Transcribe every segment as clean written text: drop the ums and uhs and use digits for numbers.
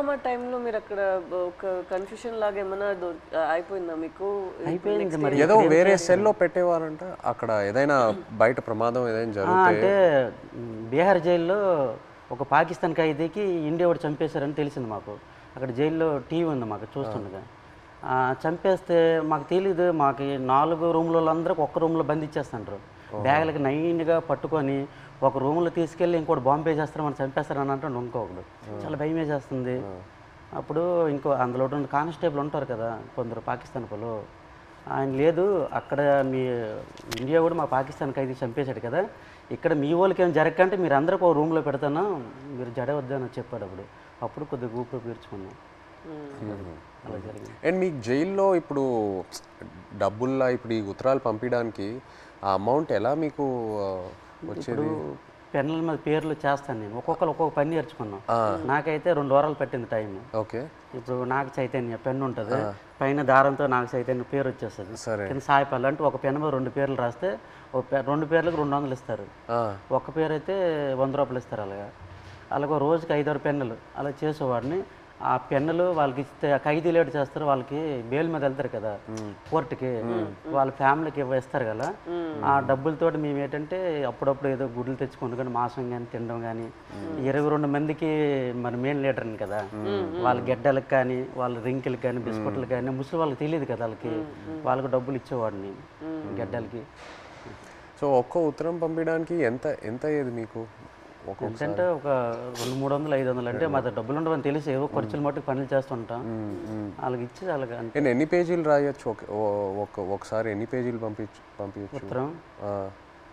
పుల్వామా టైంలో మీరు అక్కడ ఒక కన్ఫ్యూషన్ లాగా ఏమైనా అయిపోయిందా మీకు? అయిపోయింది మరి. ఏదో వేరే సెల్లో పెట్టేవారంట అక్కడ, ఏదైనా బయట ప్రమాదం ఏదైనా జరిగితే. అంటే బీహార్ జైల్లో ఒక పాకిస్తాన్ ఖైదీకి ఇండియా వాడు చంపేశారని తెలిసింది మాకు. అక్కడ జైల్లో టీవీ ఉంది మాకు చూస్తుండగా. చంపేస్తే మాకు తెలీదు. మాకు 4 రూమ్ల వాళ్ళందరికీ ఒక్క రూమ్లో బంధించేస్తుంటారు. బ్యాగులకి నైన్గా పట్టుకొని ఒక రూమ్లో తీసుకెళ్ళి ఇంకోటి బాంబే చేస్తారు, మనం చంపేస్తారని అంటాడు ఇంకొకడు. చాలా భయం వేసేస్తుంది. అప్పుడు ఇంకో అందులో ఉన్న కానిస్టేబుల్ ఉంటారు కదా కొందరు పాకిస్తాన్ వాళ్ళు, ఆయన లేదు అక్కడ మీ ఇండియా కూడా మా పాకిస్తాన్ ఖైదీ చంపేశాడు కదా, ఇక్కడ మీ వాళ్ళకి ఏం జరగకంటే మీరు అందరికీ ఒక రూమ్లో పెడతాను, మీరు జడవద్దని చెప్పాడు. అప్పుడు కొద్దిగా ఊపిరి పీల్చుకున్నాం. అలా జరిగింది. అండ్ మీకు జైల్లో ఇప్పుడు డబ్బుల్లా ఇప్పుడు ఈ ఉత్తరాలు పంపించడానికి ఆ అమౌంట్ ఎలా మీకు వచ్చేది? పెన్నుల మీద పేర్లు చేస్తాను నేను. ఒక్కొక్కరు ఒక్కొక్క పని నేర్చుకున్నాం. నాకైతే 2 వారాలు పట్టింది టైం. ఓకే. ఇప్పుడు నాకు చైతన్య పెన్ను ఉంటుంది, పైన దారంతో నాకు చైతన్య పేరు వచ్చేస్తుంది. కింద సాయిపల్లి అంటే ఒక పెన్ను మీద 2 పేర్లు రాస్తే 2 పేర్లకు 200 ఇస్తారు. ఒక పేరు అయితే 100 రూపాయలు ఇస్తారు. అలాగే రోజుకి 5-6 పెన్నులు అలా చేసేవాడిని. ఆ పెన్నులు వాళ్ళకి ఇస్తే ఖైదీలు ఏడు చేస్తారు, వాళ్ళకి బెయిల్ మీద వెళ్తారు కదా కోర్టుకి, వాళ్ళ ఫ్యామిలీకి ఇస్తారు కదా. ఆ డబ్బులతో మేము ఏంటంటే అప్పుడప్పుడు ఏదో గుడ్లు తెచ్చుకుంటూ కానీ మాంసం కానీ తినడం కానీ, 22 మందికి మన మెయిన్ లీడర్ని కదా, వాళ్ళ గెడ్డలకు కానీ వాళ్ళ రింకిలకు కానీ బిస్కెట్లకు కానీ ముసలి వాళ్ళకి తెలియదు కదా, వాళ్ళకి డబ్బులు ఇచ్చేవాడిని గెడ్డలకి. సో ఒక్క ఉత్తరం పంపించడానికి ఎంత ఎంత అయ్యేది మీకు? ఎంతంటే ఒక 200-300-500 అంటే మా డబ్బులు ఉండవని తెలిసి ఏవో ఖర్చులు మట్టుకు పనులు చేస్తుంటాం. వాళ్ళకి ఇచ్చి అలాగే. అంటే ఎన్ని పేజీలు రాయొచ్చు ఒకసారి? ఎన్ని పేజీలు పంపించచ్చు ఉత్తరం?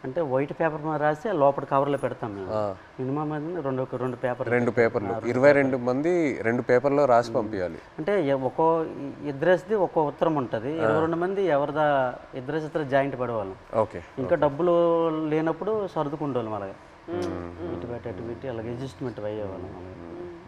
అంటే వైట్ పేపర్ మీద రాసి లోపల కవర్లో పెడతాం మేము. మినిమం రెండు పేపర్లు 22 మంది 2 పేపర్లో రాసి పంపించాలి. అంటే ఒక్కో ఇద్దరేసి ఒక్కో ఉత్తరం ఉంటుంది. 22 మంది ఎవరిదా ఇద్దరు జాయింట్ పడేవాళ్ళం. ఓకే. ఇంకా డబ్బులు లేనప్పుడు సర్దుకుంటేవాళ్ళం. అలాగే ఇటు పెట్టి అలాగే అడ్జస్ట్మెంట్ అయ్యేవాళ్ళం.